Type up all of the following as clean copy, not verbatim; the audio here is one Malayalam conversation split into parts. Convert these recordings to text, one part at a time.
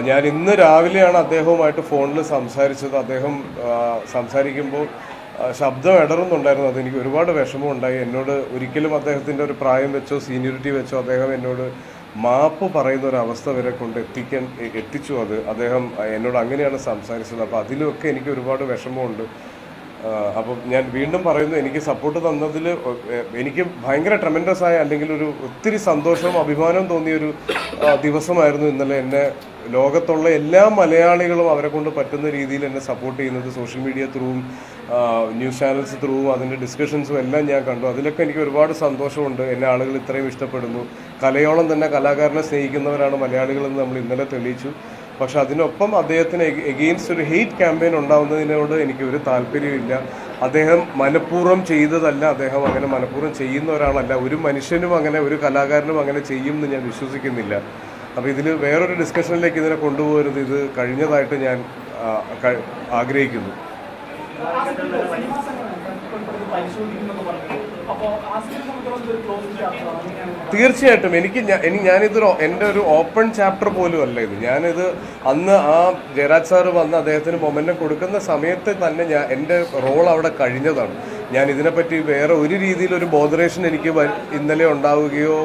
ഞാൻ ഇന്ന് രാവിലെയാണ് അദ്ദേഹവുമായിട്ട് ഫോണിൽ സംസാരിച്ചത്. അദ്ദേഹം സംസാരിക്കുമ്പോൾ ശബ്ദം ഇടറുന്നുണ്ടായിരുന്നു. അതെനിക്ക് ഒരുപാട് വിഷമമുണ്ടായി. എന്നോട് ഒരിക്കലും അദ്ദേഹത്തിൻ്റെ ഒരു പ്രായം വെച്ചോ സീനിയോറിറ്റി വെച്ചോ അദ്ദേഹം എന്നോട് മാപ്പ് പറയുന്ന ഒരു അവസ്ഥ വരെ കൊണ്ട് എത്തിച്ചു. അദ്ദേഹം എന്നോട് അങ്ങനെയാണ് സംസാരിച്ചത്. അപ്പോൾ അതിലൊക്കെ എനിക്ക് ഒരുപാട് വിഷമമുണ്ട്. അപ്പം ഞാൻ വീണ്ടും പറയുന്നു, എനിക്ക് സപ്പോർട്ട് തന്നതിൽ എനിക്ക് ഭയങ്കര ട്രെമൻഡസ് ആയ, അല്ലെങ്കിൽ ഒരു ഒത്തിരി സന്തോഷവും അഭിമാനവും തോന്നിയൊരു ദിവസമായിരുന്നു ഇന്നലെ. എന്നെ ലോകത്തുള്ള എല്ലാ മലയാളികളും അവരെ കൊണ്ട് പറ്റുന്ന രീതിയിൽ എന്നെ സപ്പോർട്ട് ചെയ്യുന്നത് സോഷ്യൽ മീഡിയ ത്രൂവും ന്യൂസ് ചാനൽസ് ത്രൂവും അതിൻ്റെ ഡിസ്കഷൻസും എല്ലാം ഞാൻ കണ്ടു. അതിലൊക്കെ എനിക്ക് ഒരുപാട് സന്തോഷമുണ്ട്. എന്നെ ആളുകൾ ഇത്രയും ഇഷ്ടപ്പെടുന്നു. കലയോളം തന്നെ കലാകാരനെ സ്നേഹിക്കുന്നവരാണ് മലയാളികളെന്ന് നമ്മൾ ഇന്നലെ തെളിയിച്ചു. പക്ഷെ അതിനൊപ്പം അദ്ദേഹത്തിന് എഗെയിൻസ്റ്റ് ഒരു ഹെയ്റ്റ് ക്യാമ്പയിൻ ഉണ്ടാവുന്നതിനോട് എനിക്ക് ഒരു താല്പര്യമില്ല. അദ്ദേഹം മനഃപൂർവ്വം ചെയ്തതല്ല. അദ്ദേഹം അങ്ങനെ മനഃപൂർവ്വം ചെയ്യുന്ന ഒരാളല്ല. ഒരു മനുഷ്യനും അങ്ങനെ, ഒരു കലാകാരനും അങ്ങനെ ചെയ്യും എന്ന് ഞാൻ വിശ്വസിക്കുന്നില്ല. അപ്പോൾ ഇതിൽ വേറൊരു ഡിസ്കഷനിലേക്ക് ഇതിനെ കൊണ്ടുപോകരുത്. ഇത് കഴിഞ്ഞതായിട്ട് ഞാൻ ആഗ്രഹിക്കുന്നു. തീർച്ചയായിട്ടും ഞാനിതൊരു എൻ്റെ ഒരു ഓപ്പൺ ചാപ്റ്റർ പോലും അല്ല ഇത്. ഞാനിത് അന്ന് ആ ജയരാജ് സാറ് വന്ന് അദ്ദേഹത്തിന് മൊമെന്റം കൊടുക്കുന്ന സമയത്ത് തന്നെ എൻ്റെ റോൾ അവിടെ കഴിഞ്ഞതാണ്. ഞാൻ ഇതിനെപ്പറ്റി വേറെ ഒരു രീതിയിലൊരു ബോധറേഷൻ എനിക്ക് ഇന്നലെ ഉണ്ടാവുകയോ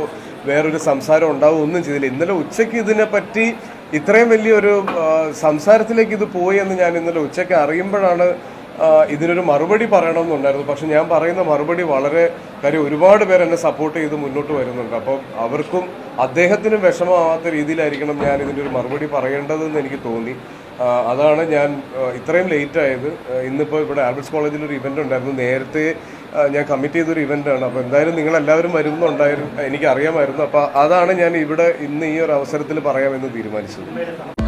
വേറൊരു സംസാരം ഉണ്ടാവുകയോ ഒന്നും ചെയ്തില്ല. ഇന്നലെ ഉച്ചയ്ക്ക് ഇതിനെപ്പറ്റി ഇത്രയും വലിയൊരു സംസാരത്തിലേക്ക് ഇത് പോയി എന്ന് ഞാൻ ഇന്നലെ ഉച്ചയ്ക്ക് അറിയുമ്പോഴാണ് ഇതിനൊരു മറുപടി പറയണമെന്നുണ്ടായിരുന്നു. പക്ഷെ ഞാൻ പറയുന്ന മറുപടി വളരെ കാര്യം ഒരുപാട് പേർ എന്നെ സപ്പോർട്ട് ചെയ്ത് മുന്നോട്ട് വരുന്നുണ്ട്. അപ്പം അവർക്കും അദ്ദേഹത്തിനും വിഷമമാവാത്ത രീതിയിലായിരിക്കണം ഞാൻ ഇതിൻ്റെ ഒരു മറുപടി പറയേണ്ടതെന്ന് എനിക്ക് തോന്നി. അതാണ് ഞാൻ ഇത്രയും ലേറ്റ് ആയത്. ഇന്നിപ്പോൾ ഇവിടെ ആൽബർട്ട്സ് കോളേജിൽ ഒരു ഇവൻ്റ് ഉണ്ടായിരുന്നു. നേരത്തെ ഞാൻ കമ്മിറ്റ് ചെയ്തൊരു ഇവൻ്റാണ്. അപ്പോൾ എന്തായാലും നിങ്ങളെല്ലാവരും വരുന്നുണ്ടായിരുന്നു, എനിക്കറിയാമായിരുന്നു. അപ്പോൾ അതാണ് ഞാൻ ഇവിടെ ഇന്ന് ഈ ഒരു അവസരത്തിൽ പറയാമെന്ന് തീരുമാനിച്ചത്.